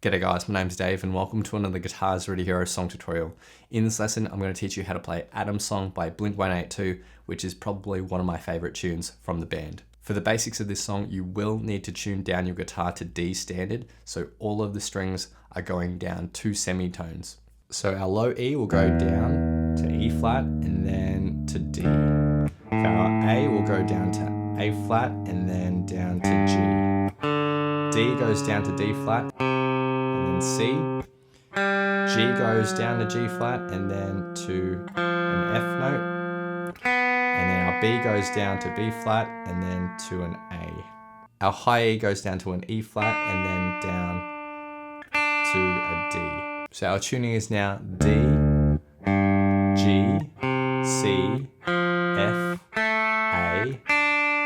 G'day guys, my name's Dave and welcome to another Guitars Ready Hero song tutorial. In this lesson, I'm going to teach you how to play Adam's Song by Blink-182, which is probably one of my favorite tunes from the band. For the basics of this song, you will need to tune down your guitar to D standard, so all of the strings are going down 2 semitones. So our low E will go down to E flat and then to D. Our A will go down to A flat and then down to G. D goes down to D flat and then C. G goes down to G flat and then to an F note. And then our B goes down to B flat and then to an A. Our high E goes down to an E flat and then down to a D. So our tuning is now D, G, C, F, A,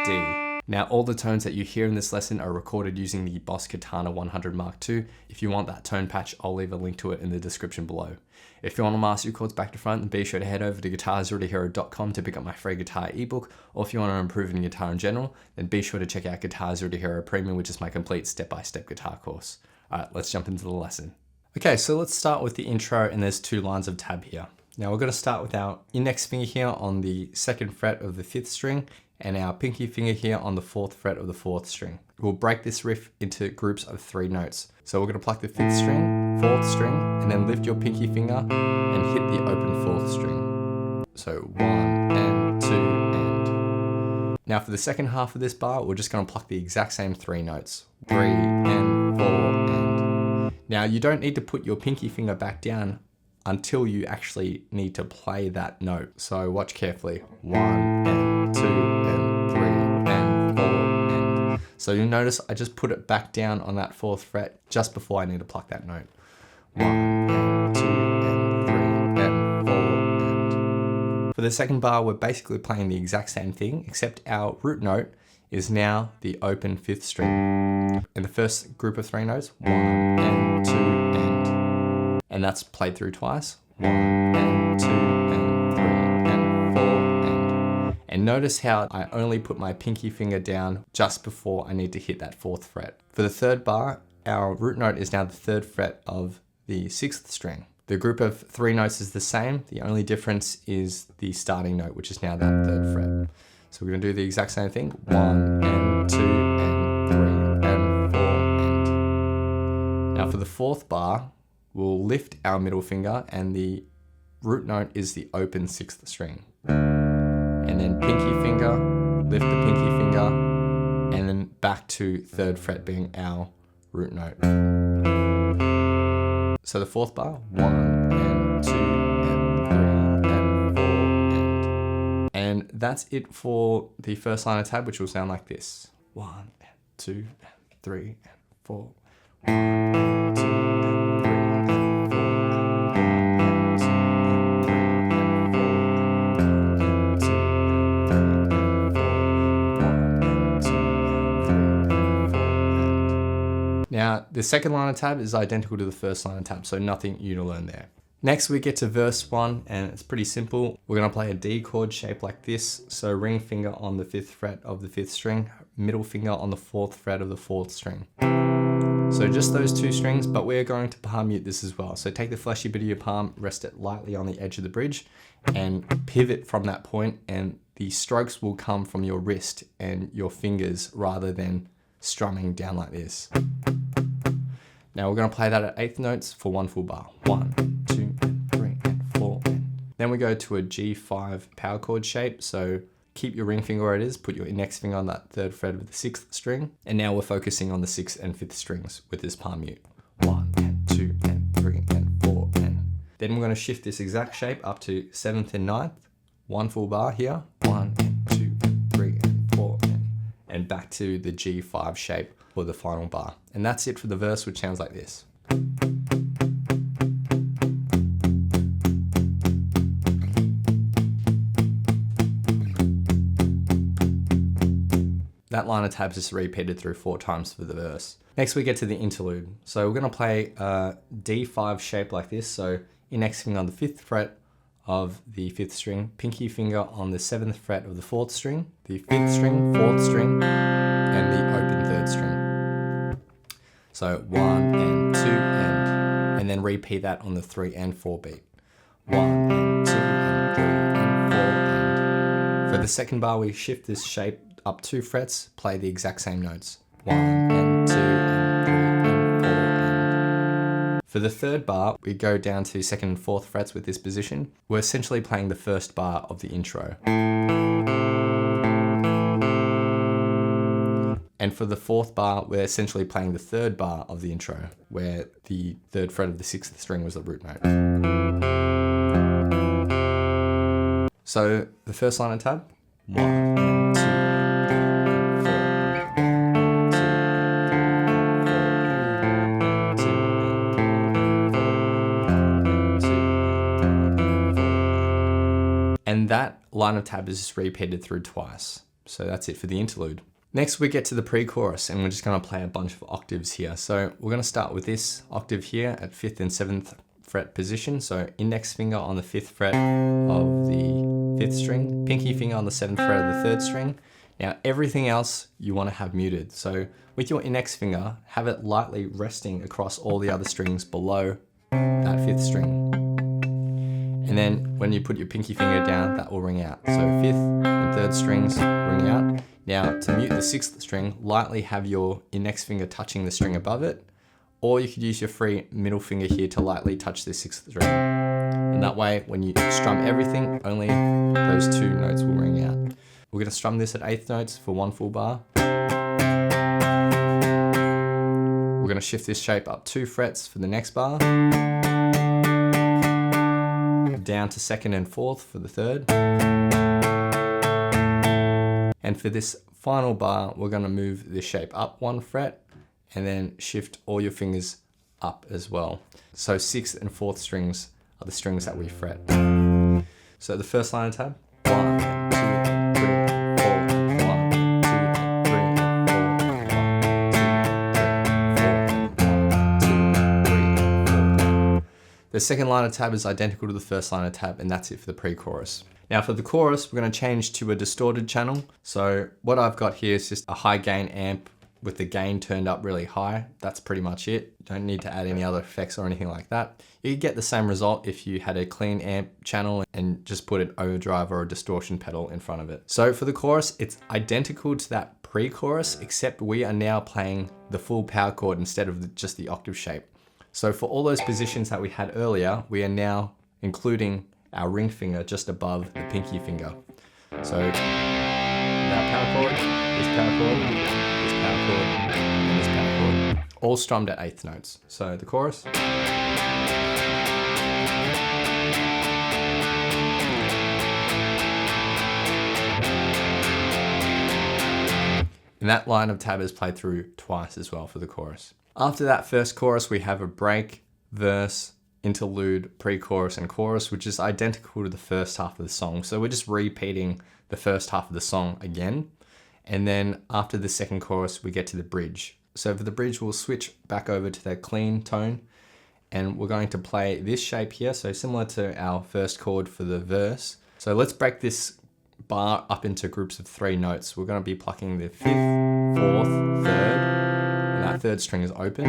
D. Now all the tones that you hear in this lesson are recorded using the Boss Katana 100 Mark II. If you want that tone patch, I'll leave a link to it in the description below. If you want to master your chords back to front, then be sure to head over to guitarsreadyhero.com to pick up my free guitar ebook. Or if you want to improve in guitar in general, then be sure to check out Guitars Ready Hero Premium, which is my complete step-by-step guitar course. Alright, let's jump into the lesson. Okay, so let's start with the intro, and there's 2 lines of tab here. Now we're going to start with our index finger here on the 2nd fret of the 5th string, and our pinky finger here on the 4th fret of the 4th string. We'll break this riff into groups of 3 notes. So we're going to pluck the 5th string, 4th string, and then lift your pinky finger and hit the open 4th string. So 1 and 2 and. Now for the second half of this bar, we're just going to pluck the exact same 3 notes. 3 and 4 and. Now you don't need to put your pinky finger back down until you actually need to play that note. So watch carefully. 1 and 2 and 3 and 4 and. So you'll notice I just put it back down on that 4th fret just before I need to pluck that note. 1 and 2 and 3 and 4 and. For the second bar, we're basically playing the exact same thing, except our root note is now the open 5th string. In the first group of 3 notes, 1 and 2 and that's played through twice. 1 and 2 and 3 and 4 and notice how I only put my pinky finger down just before I need to hit that 4th fret. For the third bar, our root note is now the 3rd fret of the 6th string. The group of 3 notes is the same. The only difference is the starting note, which is now that 3rd fret. So we're going to do the exact same thing. 1 and 2 and 3 and 4 and. Now for the 4th bar, we'll lift our middle finger and the root note is the open 6th string. And then pinky finger, lift the pinky finger, and then back to 3rd fret being our root note. So the 4th bar, 1 and 2 and 3 and 4 and. And that's it for the first line of tab, which will sound like this. 1 and 2 and 3 and 4. 1 and 2 and 3 and 4. Now, the second line of tab is identical to the first line of tab, so nothing new to learn there. Next, we get to verse 1, and it's pretty simple. We're going to play a D chord shape like this. So ring finger on the 5th fret of the 5th string, middle finger on the 4th fret of the 4th string. So just those 2 strings, but we're going to palm mute this as well. So take the fleshy bit of your palm, rest it lightly on the edge of the bridge, and pivot from that point, and the strokes will come from your wrist and your fingers rather than strumming down like this. Now we're going to play that at 8th notes for 1 full bar. 1, 2, and 3, and 4. And. Then we go to a G5 power chord shape. So keep your ring finger where it is, put your index finger on that 3rd fret of the 6th string. And now we're focusing on the 6th and 5th strings with this palm mute. 1 and 2 and 3 and 4 and. Then we're going to shift this exact shape up to 7th and 9th. 1 full bar here. 1 and 2 and 3 and 4 and back to the G5 shape for the final bar. And that's it for the verse, which sounds like this. That line of tabs is repeated through 4 times for the verse. Next we get to the interlude. So we're going to play a D5 shape like this. So index finger on the 5th fret of the 5th string, pinky finger on the 7th fret of the 4th string, the 5th string, 4th string, and the open 3rd string. So 1 and 2 and then repeat that on the 3 and 4 beat. 1 and 2 and 3 and 4 and. For the second bar, we shift this shape up 2 frets, play the exact same notes. 1 and 2 and 3 and 4 and. For the third bar, we go down to 2nd and 4th frets with this position. We're essentially playing the first bar of the intro. And for the 4th bar, we're essentially playing the 3rd bar of the intro, where the 3rd fret of the 6th string was the root note. So the first line of tab, 1, 2, 4. And that line of tab is just repeated through twice. So that's it for the interlude. Next we get to the pre-chorus, and we're just going to play a bunch of octaves here. So we're going to start with this octave here at 5th and 7th fret position. So index finger on the 5th fret of the 5th string, pinky finger on the 7th fret of the 3rd string. Now everything else you want to have muted. So with your index finger, have it lightly resting across all the other strings below that 5th string. And then when you put your pinky finger down, that will ring out. So 5th and 3rd strings ring out. Now to mute the 6th string, lightly have your index finger touching the string above it, or you could use your free middle finger here to lightly touch the 6th string. And that way, when you strum everything, only those 2 notes will ring out. We're going to strum this at 8th notes for 1 full bar. We're going to shift this shape up 2 frets for the next bar. Down to 2nd and 4th for the 3rd. And for this final bar, we're going to move this shape up 1 fret and then shift all your fingers up as well. So 6th and 4th strings are the strings that we fret. So the first line of tab, 1, 2, 3, 4, 1, 2, 3, 4, 1, 2, 3, 4. The second line of tab is identical to the first line of tab, and that's it for the pre-chorus. Now for the chorus, we're going to change to a distorted channel. So what I've got here is just a high gain amp with the gain turned up really high. That's pretty much it. Don't need to add any other effects or anything like that. You could get the same result if you had a clean amp channel and just put an overdrive or a distortion pedal in front of it. So for the chorus, it's identical to that pre-chorus, except we are now playing the full power chord instead of just the octave shape. So for all those positions that we had earlier, we are now including our ring finger just above the pinky finger. So that power chord, this power chord, this power chord, and this power chord, all strummed at 8th notes. So the chorus. And that line of tab is played through twice as well for the chorus. After that first chorus, we have a break, verse, interlude, pre-chorus, and chorus, which is identical to the first half of the song. So we're just repeating the first half of the song again. And then after the second chorus, we get to the bridge. So for the bridge, we'll switch back over to that clean tone, and we're going to play this shape here. So similar to our first chord for the verse. So let's break this bar up into groups of 3 notes. We're going to be plucking the 5th, 4th, 3rd, and that 3rd string is open.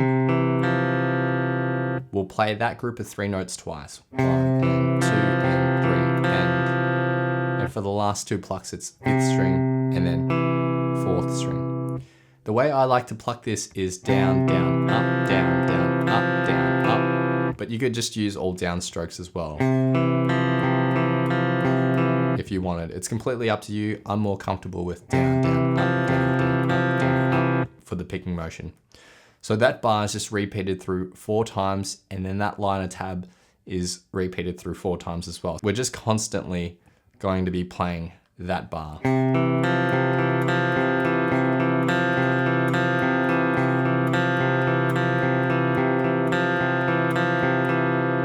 We'll play that group of 3 notes twice. 1 and 2 and 3 and for the last 2 plucks, it's 5th string and then 4th string. The way I like to pluck this is down, down, up, down, down, up, down, up. But you could just use all down strokes as well if you wanted. It's completely up to you. I'm more comfortable with down, down, up, down, down, up, down, up for the picking motion. So that bar is just repeated through 4 times, and then that line of tab is repeated through 4 times as well. We're just constantly going to be playing that bar.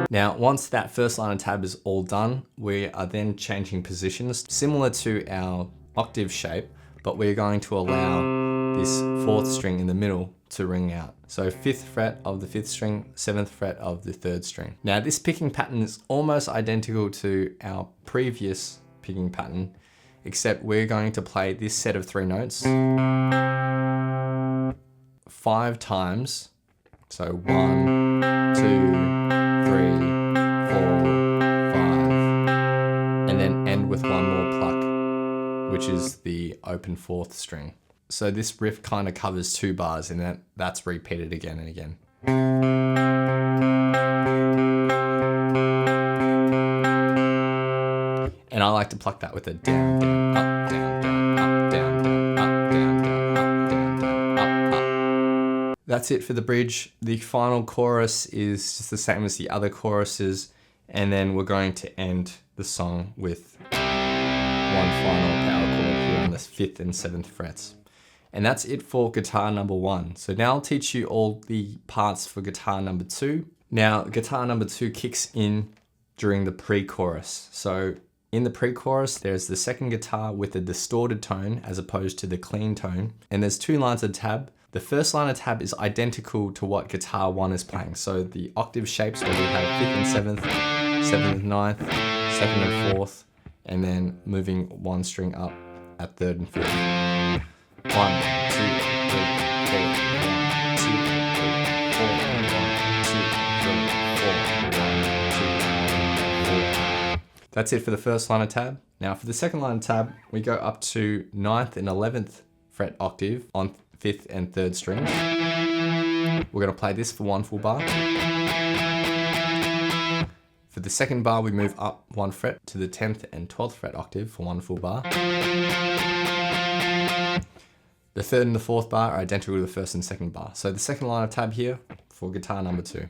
Now, once that first line of tab is all done, we are then changing positions, similar to our octave shape, but we're going to allow this 4th string in the middle to ring out. So 5th fret of the 5th string, 7th fret of the 3rd string. Now this picking pattern is almost identical to our previous picking pattern, except we're going to play this set of 3 notes 5 times So 1, 2, 3, 4, 5, and then end with one more pluck, which is the open 4th string. So this riff kind of covers 2 bars, and that's repeated again and again. And I like to pluck that with a down, down, up, down, down, up, down, down, up, down, down, up, down, down, up, up. That's it for the bridge. The final chorus is just the same as the other choruses, and then we're going to end the song with one final power chord here on the 5th and 7th frets. And that's it for guitar number 1. So now I'll teach you all the parts for guitar number 2. Now, guitar number 2 kicks in during the pre-chorus. So in the pre-chorus, there's the second guitar with a distorted tone as opposed to the clean tone. And there's 2 lines of tab. The first line of tab is identical to what guitar 1 is playing. So the octave shapes where we have 5th and 7th, 7th and 9th, 2nd and 4th, and then moving one string up at 3rd and 5th. 1, 2, 3, 4, 1, 2, 3, 4, 1, 2, 3, 4, 1, 2, 4. That's it for the first line of tab. Now for the second line of tab, we go up to 9th and 11th fret octave on 5th and 3rd strings. We're going to play this for 1 full bar. For the second bar, we move up 1 fret to the 10th and 12th fret octave for 1 full bar. The 3rd and the 4th bar are identical to the 1st and 2nd bar. So the second line of tab here for guitar number 2.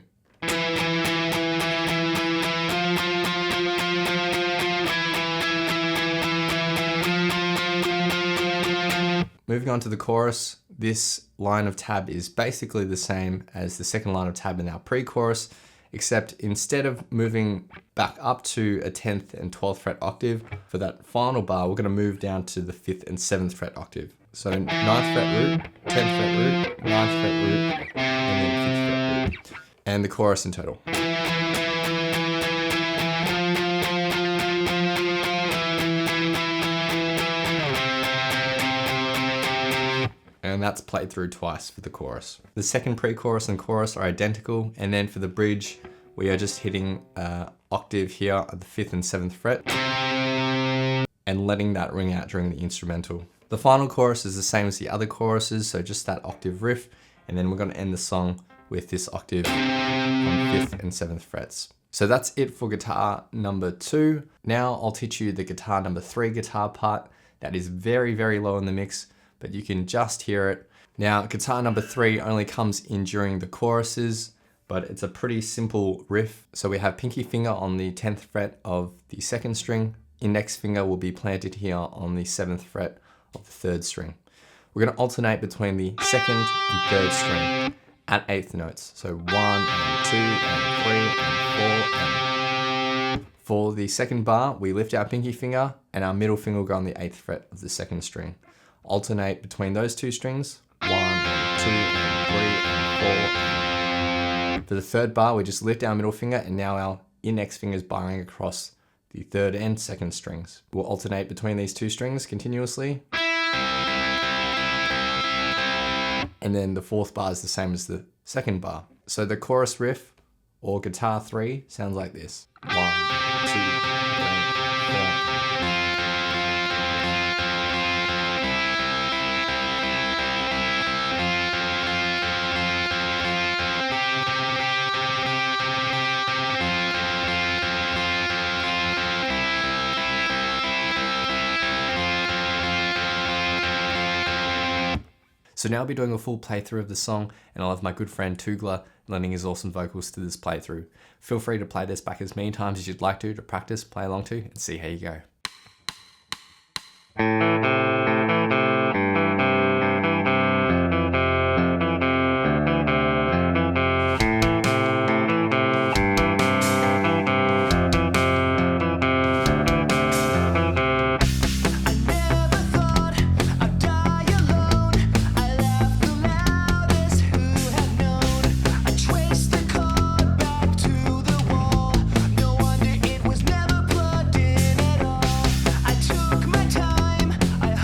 Moving on to the chorus, this line of tab is basically the same as the second line of tab in our pre-chorus, except instead of moving back up to a 10th and 12th fret octave, for that final bar, we're going to move down to the 5th and 7th fret octave. So 9th fret root, 10th fret root, 9th fret root, and then 5th fret root. And the chorus in total. And that's played through twice for the chorus. The second pre-chorus and chorus are identical, and then for the bridge, we are just hitting octave here at the 5th and 7th fret, and letting that ring out during the instrumental. The final chorus is the same as the other choruses, so just that octave riff, and then we're going to end the song with this octave on 5th and 7th frets. So that's it for guitar number 2. Now I'll teach you the guitar number 3 guitar part. That is very, very low in the mix, but you can just hear it. Now, guitar number 3 only comes in during the choruses, but it's a pretty simple riff. So we have pinky finger on the 10th fret of the 2nd string. Index finger will be planted here on the 7th fret of the 3rd string. We're going to alternate between the 2nd and 3rd string at 8th notes. So 1 and 2 and 3 and 4 and... For the second bar, we lift our pinky finger and our middle finger will go on the 8th fret of the 2nd string. Alternate between those 2 strings, 1 and 2 and 3 and 4. For the third bar, we just lift our middle finger and now our index finger is barring across the 3rd and 2nd strings. We'll alternate between these 2 strings continuously. And then the 4th bar is the same as the 2nd bar. So the chorus riff, or guitar 3, sounds like this. 1, 2, 3, 4. So now I'll be doing a full playthrough of the song, and I'll have my good friend Tugla lending his awesome vocals to this playthrough. Feel free to play this back as many times as you'd like to practice, play along to, and see how you go. I took my time, I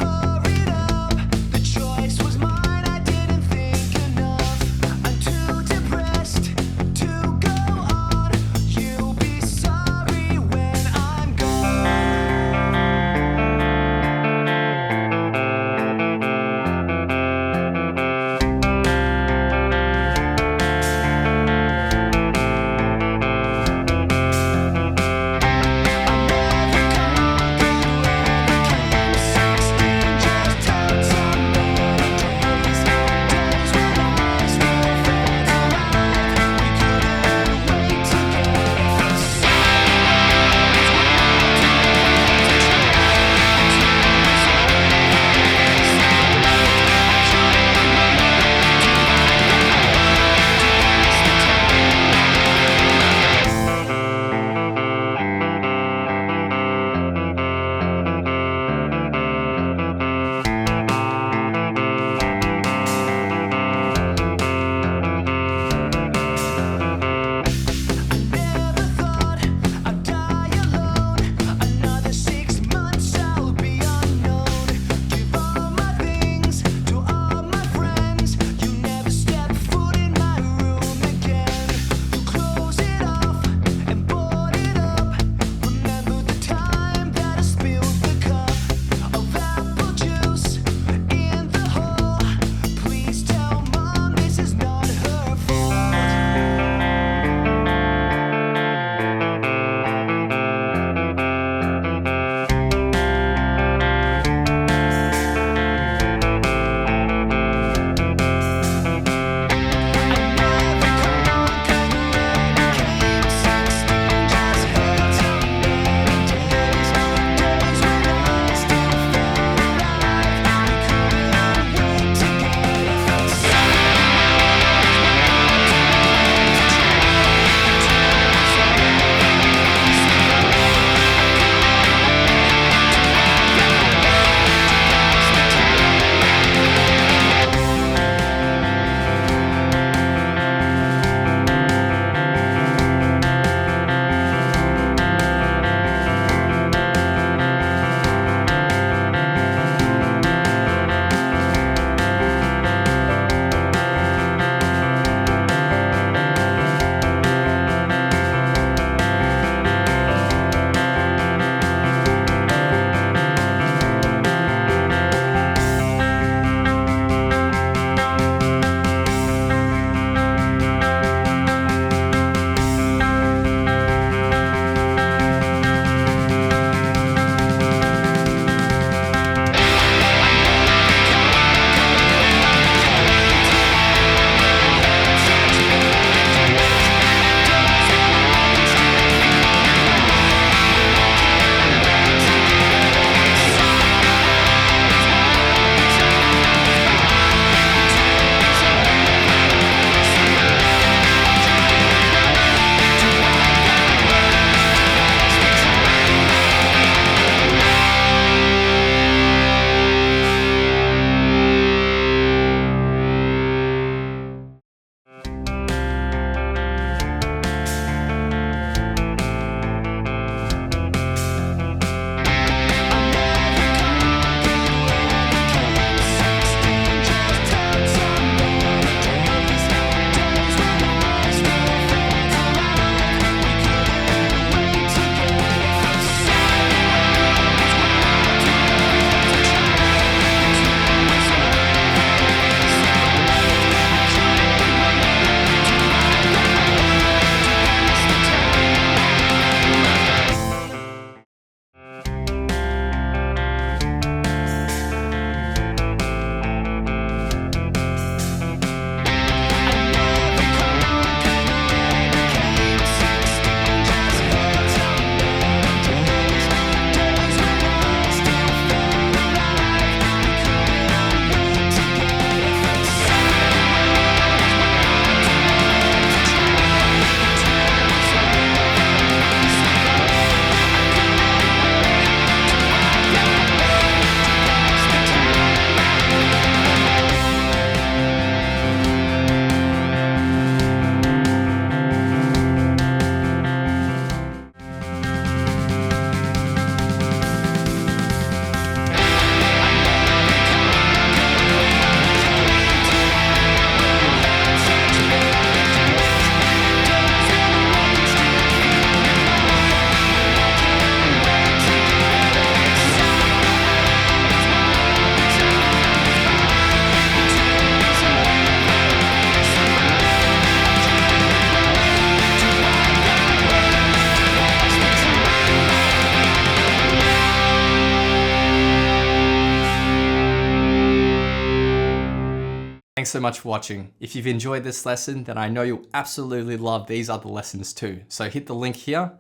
Thanks so much for watching. If you've enjoyed this lesson, then I know you'll absolutely love these other lessons too. So hit the link here.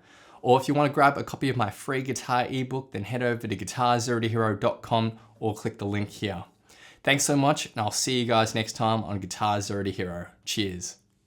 Or if you want to grab a copy of my free guitar ebook, then head over to guitarzerotohero.com or click the link here. Thanks so much, and I'll see you guys next time on Guitar Zero to Hero. Cheers.